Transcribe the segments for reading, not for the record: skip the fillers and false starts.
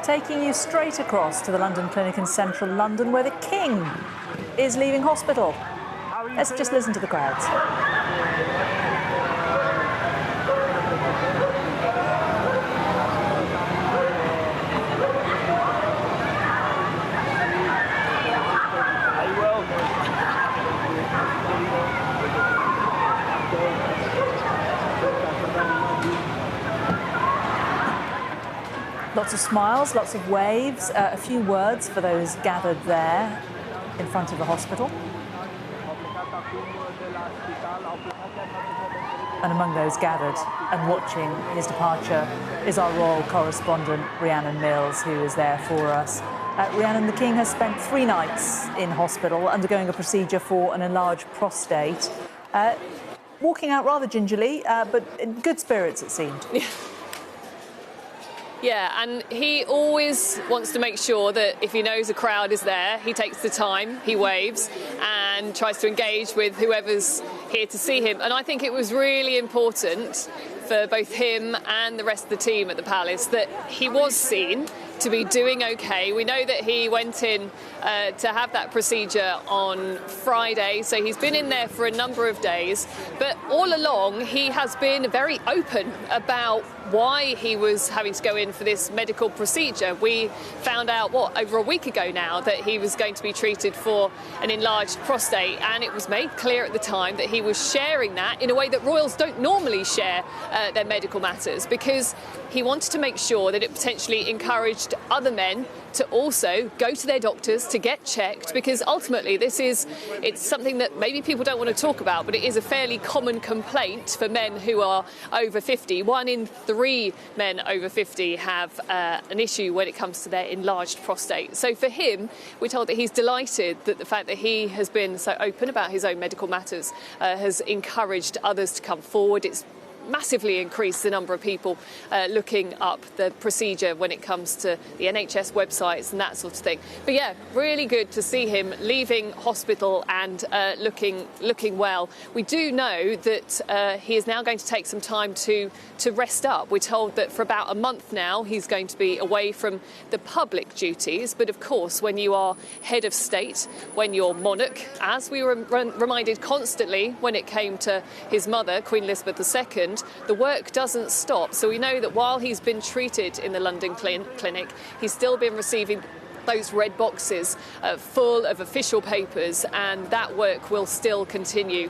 taking you straight across to the London Clinic in central London, where the King is leaving hospital. Let's just listen to the crowds. Lots of smiles, lots of waves, a few words for those gathered there in front of the hospital. And among those gathered and watching his departure is our royal correspondent, Rhiannon Mills, who is there for us. Rhiannon, the King has spent 3 nights in hospital undergoing a procedure for an enlarged prostate. Walking out rather gingerly, but in good spirits, it seemed. Yeah, and he always wants to make sure that if he knows a crowd is there, he takes the time, he waves and tries to engage with whoever's here to see him. And I think it was really important for both him and the rest of the team at the Palace that he was seen to be doing okay. We know that he went in to have that procedure on Friday, so he's been in there for a number of days. But all along, he has been very open about why he was having to go in for this medical procedure. We found out, over a week ago now, that he was going to be treated for an enlarged prostate, and it was made clear at the time that he was sharing that in a way that royals don't normally share their medical matters, because he wanted to make sure that it potentially encouraged other men to also go to their doctors to get checked, because ultimately it's something that maybe people don't want to talk about, but it is a fairly common complaint for men who are over 50. 1 in 3 men over 50 have an issue when it comes to their enlarged prostate. So for him, we're told that he's delighted that the fact that he has been so open about his own medical matters has encouraged others to come forward. It's massively increased the number of people looking up the procedure when it comes to the NHS websites and that sort of thing. But yeah, really good to see him leaving hospital and looking well. We do know that he is now going to take some time to rest up. We're told that for about a month now he's going to be away from the public duties, but of course when you are head of state, when you're monarch, as we were reminded constantly when it came to his mother, Queen Elizabeth II, the work doesn't stop. So we know that while he's been treated in the London Clinic, he's still been receiving those red boxes full of official papers, and that work will still continue.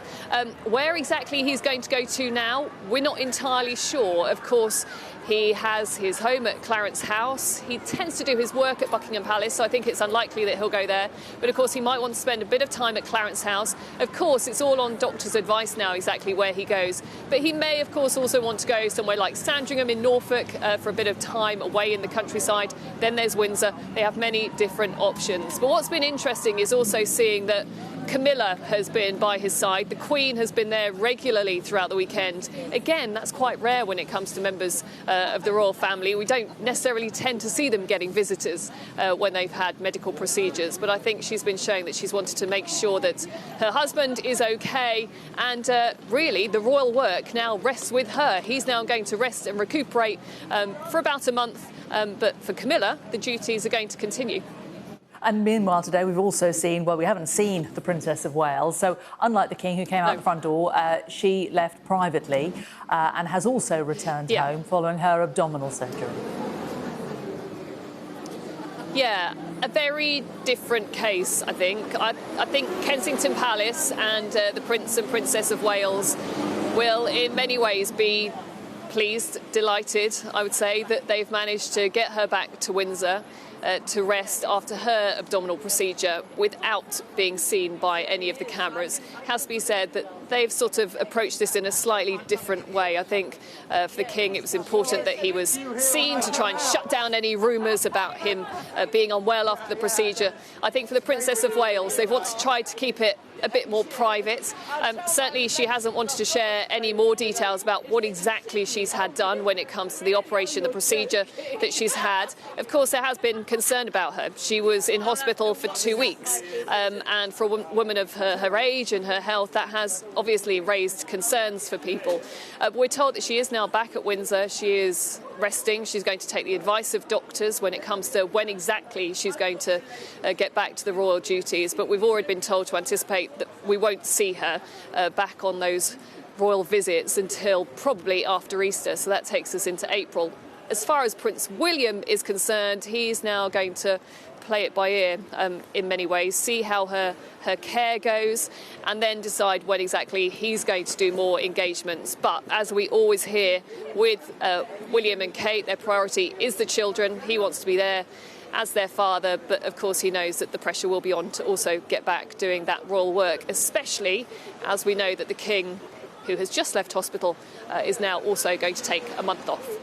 Where exactly he's going to go to now, we're not entirely sure. Of course, he has his home at Clarence House. He tends to do his work at Buckingham Palace, so I think it's unlikely that he'll go there. But of course, he might want to spend a bit of time at Clarence House. Of course, it's all on doctor's advice now exactly where he goes. But he may, of course, also want to go somewhere like Sandringham in Norfolk for a bit of time away in the countryside. Then there's Windsor. They have many different options. But what's been interesting is also seeing that Camilla has been by his side. The Queen has been there regularly throughout the weekend. Again, that's quite rare when it comes to members of the royal family. We don't necessarily tend to see them getting visitors when they've had medical procedures, but I think she's been showing that she's wanted to make sure that her husband is okay, and really the royal work now rests with her. He's now going to rest and recuperate for about a month, but for Camilla, the duties are going to continue. And meanwhile today we've also seen, well, we haven't seen the Princess of Wales, so unlike the King who came out the front door, she left privately and has also returned home following her abdominal surgery. Yeah, a very different case, I think. I think Kensington Palace and the Prince and Princess of Wales will in many ways be pleased, delighted, I would say, that they've managed to get her back to Windsor to rest after her abdominal procedure without being seen by any of the cameras. It has to be said that they've sort of approached this in a slightly different way. I think for the King it was important that he was seen to try and shut down any rumours about him being unwell after the procedure. I think for the Princess of Wales, they've wanted to try to keep it a bit more private. Certainly she hasn't wanted to share any more details about what exactly she's had done when it comes to the operation, the procedure that she's had. Of course, there has been concern about her. She was in hospital for 2 weeks, and for a woman of her age and her health, that has obviously raised concerns for people. We're told that she is now back at Windsor. She is resting. She's going to take the advice of doctors when it comes to when exactly she's going to get back to the royal duties. But we've already been told to anticipate that we won't see her back on those royal visits until probably after Easter. So that takes us into April. As far as Prince William is concerned, he's now going to play it by ear in many ways, see how her care goes, and then decide when exactly he's going to do more engagements. But as we always hear with William and Kate, their priority is the children. He wants to be there as their father, but of course he knows that the pressure will be on to also get back doing that royal work, especially as we know that the King, who has just left hospital, is now also going to take a month off.